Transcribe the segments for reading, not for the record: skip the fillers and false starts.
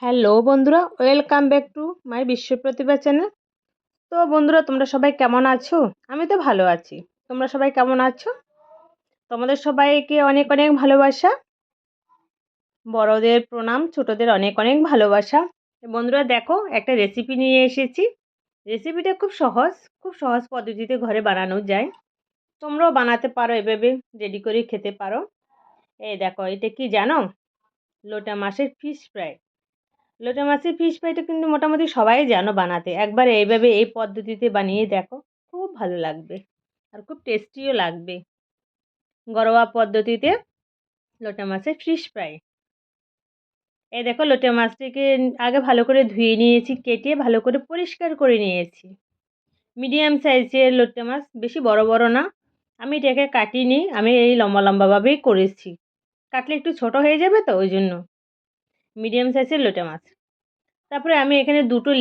Hello বন্ধুরা, welcome back to my বিশ্ব প্রতিভা channel. তো বন্ধুরা, তোমরা সবাই কেমন আছো? আমি তো ভালো আছি। তোমরা সবাই কেমন আছো? তোমাদের সবাইকে অনেক অনেক ভালোবাসা। বড়দের প্রণাম, ছোটদের অনেক অনেক ভালোবাসা। বন্ধুরা দেখো, একটা রেসিপি নিয়ে এসেছি। রেসিপিটা খুব সহজ পদ্ধতিতে ঘরে বানানো যায়। তোমরাও বানাতে পারো, এভাবে রেডি করে খেতে পারো। এই দেখো, এটা কি জানো? লোটা মাছের ফিশ ফ্রাই। লোটে মাছের ফিশ ফ্রাইটা কিন্তু মোটামুটি সবাই জানো বানাতে। একবার এইভাবে এই পদ্ধতিতে বানিয়ে দেখো, খুব ভালো লাগবে আর খুব টেস্টিও লাগবে। ঘরোয়া পদ্ধতিতে লোটে মাছের ফিশ ফ্রাই। এই দেখো, লোটে মাছটিকে আগে ভালো করে ধুয়ে নিয়েছি, কেটে ভালো করে পরিষ্কার করে নিয়েছি। মিডিয়াম সাইজের লোটে মাছ, বেশি বড় বড় না। আমি এটাকে কাটিনি, আমি এই লম্বা লম্বাভাবেই করেছি। কাটলে একটু ছোট হয়ে যাবে, তো ওই জন্য মিডিয়াম সাইজের লোটে মাছ। তারপরে আমি এখানে দুটো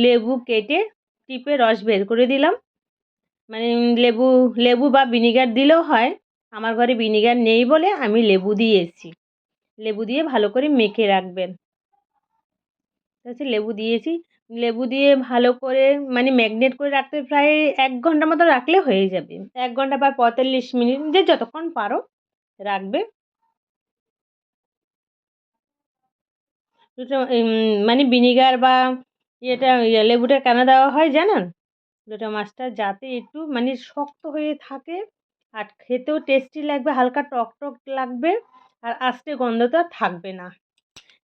লেবু কেটে টিপে রস বের করে দিলাম। মানে লেবু লেবু বা ভিনিগার দিলেও হয়। আমার ঘরে ভিনিগার নেই বলে আমি লেবু দিয়েছি। লেবু দিয়ে ভালো করে মেখে রাখবেন। লেবু দিয়েছি। লেবু দিয়ে ভালো করে মানে ম্যাগনেট করে রাখতে প্রায় 1 ঘন্টা মতো রাখলে হয়ে যাবে। 1 ঘন্টা বা 45 মিনিট, যে যতক্ষণ পারো রাখবে। মানে ভিনিগার বা লেবুটা কেন দেওয়া হয় জানেন? লোটা মাছটা যাতে একটু মানে শক্ত হয়ে থাকে, আর খেতেও টেস্টি লাগবে, হালকা টক টক লাগবে, আর আস্তে গন্ধটা থাকবে না।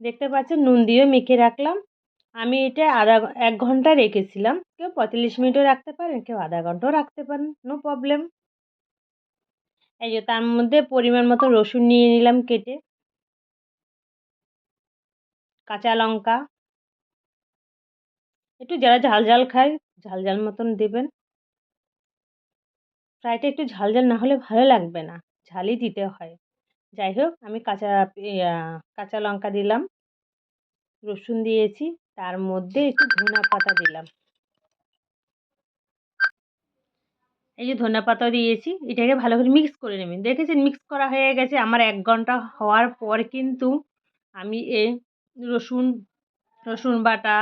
দেখতে পাচ্ছেন, নুন দিয়ে মেখে রাখলাম। আমি এটা 1 ঘন্টা রেখেছিলাম। কেউ 45 মিনিটও রাখতে পারেন, কেউ আধা ঘন্টাও রাখতে পারেন, নো প্রবলেম। এই যে তার মধ্যে পরিমাণ মতো রসুন নিয়ে নিলাম কেটে, কাঁচা লঙ্কা, একটু যারা ঝাল ঝাল খায় ঝাল ঝাল মতন দেবেন। ফ্রাইটা একটু ঝাল ঝাল না হলে ভালো লাগবে না, ঝালই দিতে হয়। যাই হোক, আমি কাঁচা লঙ্কা দিলাম, রসুন দিয়েছি, তার মধ্যে একটু ধনিয়া পাতা দিলাম। এই যে ধনিয়া পাতা দিয়েছি, এটাকে ভালো করে মিক্স করে নেবেন। দেখেছেন মিক্স করা হয়ে গেছে। আমার 1 ঘন্টা হওয়ার পর কিন্তু আমি রসুন রসুন বাটা,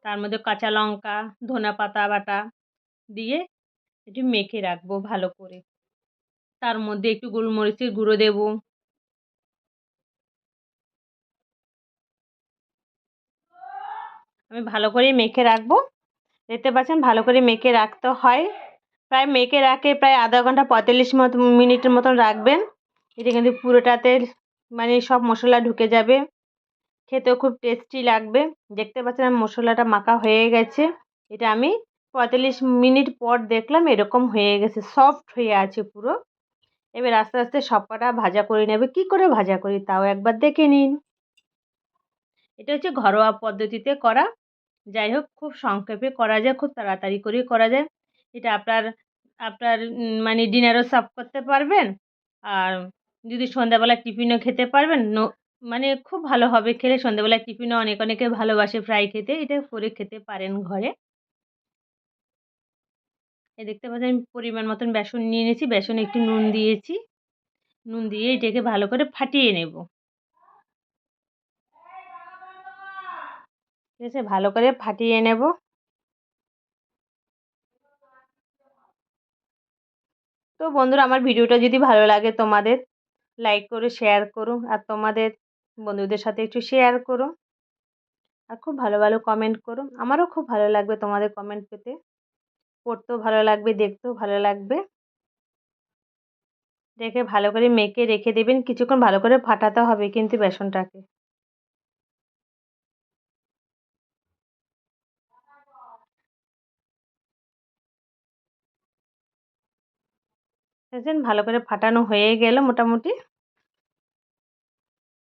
তার মধ্যে কাঁচা লঙ্কা, ধনিয়া পাতা বাটা দিয়ে একটু মেখে রাখবো ভালো করে। তার মধ্যে একটু গোলমরিচের গুঁড়ো দেবো। আমি ভালো করে মেখে রাখবো। দেখতে পাচ্ছেন, ভালো করে মেখে রাখতে হয়। প্রায় মেখে রাখে প্রায় আধা ঘন্টা 45 মিনিটের মতন রাখবেন। এটা কিন্তু পুরোটাতে মানে সব মশলা ঢুকে যাবে, খেতেও খুব টেস্টি লাগবে। দেখতে পাচ্ছেন আমার মশলাটা মাখা হয়ে গেছে। এটা আমি 45 মিনিট পর দেখলাম এরকম হয়ে গেছে, সফট হয়ে আছে পুরো। এবার আস্তে আস্তে সবকটা ভাজা করে নেবে। কি করে ভাজা করি তাও একবার দেখে নিন। এটা হচ্ছে ঘরোয়া পদ্ধতিতে করা। যাই হোক, খুব সংক্ষেপে করা যায়, খুব তাড়াতাড়ি করেই করা যায়। এটা আপনার আপনার মানে ডিনারও সার্ভ করতে পারবেন। আর যদি সন্ধ্যাবেলা টিফিনও খেতে পারবেন, মানে খুব ভালো হবে খেলে। সন্ধ্যাবেলা টিফিনও অনেকে ভালোবাসে ফ্রাই খেতে। এটা করে খেতে পারেন ঘরে। এই দেখতে পাচ্ছেন আমি পরিমাণ মতন বেসন নিয়ে নিয়েছি। বেসনে একটু নুন দিয়েছি। নুন দিয়ে এটাকে ভালো করে ফাটিয়ে নেব। ঠিক আছে? ভালো করে ফাটিয়ে নেব। তো বন্ধুরা, আমার ভিডিওটা যদি ভালো লাগে তোমাদের, লাইক করো, শেয়ার করো, আর তোমাদের বন্ধুদের সাথে একটু শেয়ার করো। আর খুব ভালো ভালো কমেন্ট করো। আমারও খুব ভালো লাগবে তোমাদের কমেন্ট পেতে। পড়তেও ভালো লাগবে, দেখতেও ভালো লাগবে। রেখে ভালো করে মেখে রেখে দেবেন। কিছুক্ষণ ভালো করে ফাটাতে হবে কিন্তু বেসনটাকে। বুঝেছেন? ভালো করে ফাটানো হয়ে গেল মোটামুটি।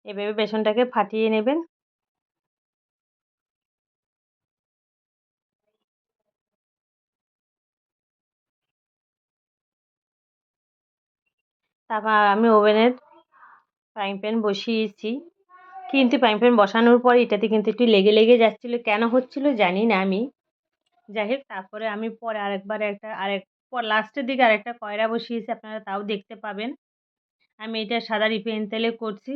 এভাবে বেসনটাকে ফাটিয়ে নেবেন। তারপর আমি ওভেনের ফ্রাইং প্যান বসিয়েছি। কিন্তু ফ্রাইং প্যান বসানোর পর এটাতে কিন্তু একটু লেগে লেগে যাচ্ছিল। কেন হচ্ছিল জানি না আমি। যাই হোক, তারপরে আমি পরে আরেকবার লাস্টের দিকে আরেকটা কয়রা বসিয়েছি, আপনারা তাও দেখতে পাবেন। আমি এটা সাদা রিফাইন তেলে করছি।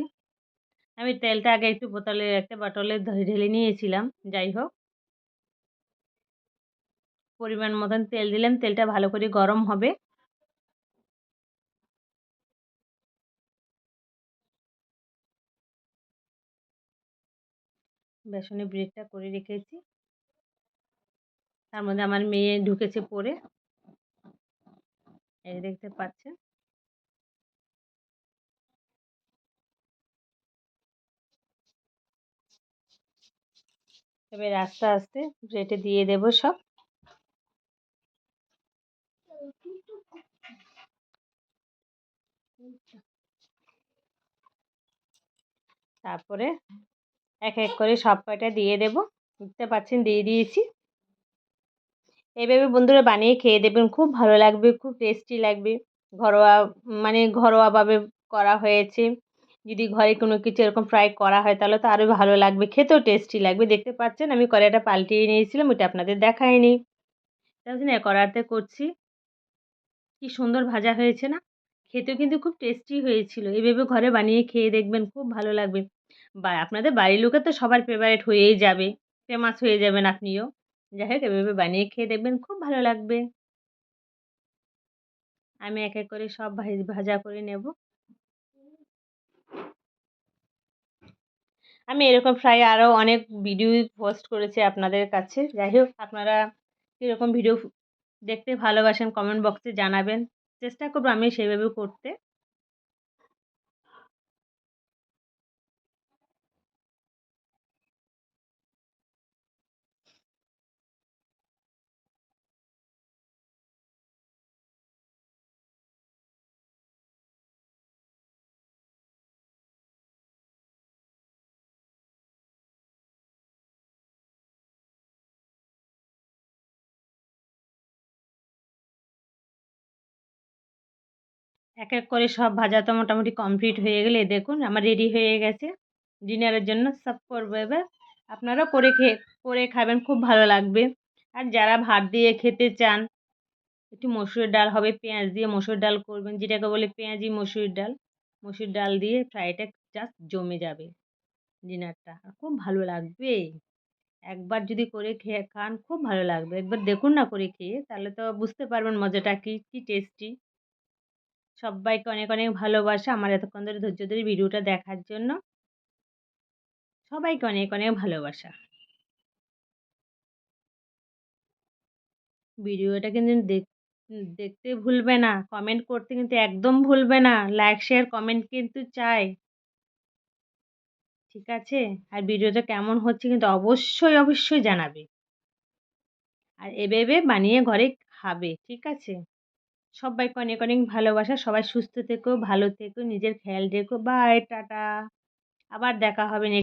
আমি তেলটা আগে একটু একটা বোতলে ঢেলে নিয়েছিলাম। যাই হোক, পরিমাণ মতন তেল দিলাম। তেলটা ভালো করে গরম হবে। বেসনের ব্রেডটা করে রেখেছি। তার মধ্যে আমার মেয়ে ঢুকেছে পড়ে। এই দেখতে পাচ্ছেন। এবার আস্তে আস্তে ব্রেডে দিয়ে দেব সব। তারপরে এক এক করে সব কয়টা দিয়ে দেব। দেখতে পাচ্ছেন দিয়ে দিয়েছি। এভাবে বন্ধুরা বানিয়ে খেয়ে দেখবেন, খুব ভালো লাগবে, খুব টেস্টি লাগবে। ঘরোয়া ঘরোয়াভাবে করা হয়েছে। যদি ঘরে কোনো কিছু এরকম ফ্রাই করা হয় তাহলে তো আরও ভালো লাগবে, খেতেও টেস্টি লাগবে। দেখতে পাচ্ছেন আমি কড়াইটা পাল্টিয়ে নিয়েছিলাম, ওটা আপনাদের দেখাইনি। তার জন্য কড়াইতে করছি। কি সুন্দর ভাজা হয়েছে না? খেতেও কিন্তু খুব টেস্টি হয়েছিল। এভাবে ঘরে বানিয়ে খেয়ে দেখবেন, খুব ভালো লাগবে। বা আপনাদের বাড়ির লোকের তো সবার ফেভারিট হয়েই যাবে। ফেমাস হয়ে যাবেন আপনিও। যাই হোক, এভাবে বানিয়ে খেয়ে দেখবেন, খুব ভালো লাগবে। আমি এক এক করে সব ভাজা করে নেব। আমি এরকম ফ্রাই আরও অনেক ভিডিও পোস্ট করেছি আপনাদের কাছে। যাই হোক, আপনারা কীরকম ভিডিও দেখতে ভালোবাসেন কমেন্ট বক্সে জানাবেন। চেষ্টা করবো আমি সেভাবে করতে। এক এক করে সব ভাজা তো মোটামুটি কমপ্লিট হয়ে গেলে দেখুন আমার রেডি হয়ে গেছে ডিনারের জন্য সার্ভ করবো এবার। আপনারাও করে খাবেন, খুব ভালো লাগবে। আর যারা ভাত দিয়ে খেতে চান, একটু মসুর ডাল হবে, পেঁয়াজ দিয়ে মসুর ডাল করবেন, যেটাকে বলে পেঁয়াজি মসুর ডাল। মসুর ডাল দিয়ে ফ্রাইটা জাস্ট জমে যাবে ডিনারটা, আর খুব ভালো লাগবে। একবার যদি করে খেয়ে খান, খুব ভালো লাগবে। একবার দেখুন না করে খেয়ে, তাহলে তো বুঝতে পারবেন মজাটা কি টেস্টি। সব্বাইকে অনেক অনেক ভালোবাসা আমার এতক্ষণ ধরে ধৈর্য ধরে ভিডিওটা দেখার জন্য। সবাইকে অনেক অনেক ভালোবাসা। ভিডিওটা কিন্তু দেখতে ভুলবে না, কমেন্ট করতে কিন্তু একদম ভুলবে না। লাইক, শেয়ার, কমেন্ট কিন্তু চাই। ঠিক আছে? আর ভিডিওটা কেমন হচ্ছে কিন্তু অবশ্যই, অবশ্যই জানাবে। আর এভাবে বানিয়ে ঘরে খাবে। ঠিক আছে? সব্বাইকে অনেক অনেক ভালোবাসা। সবাই সুস্থ থেকো, ভালো থেকো, নিজের খেয়াল রেখো। Bye, tata. আবার দেখা হবে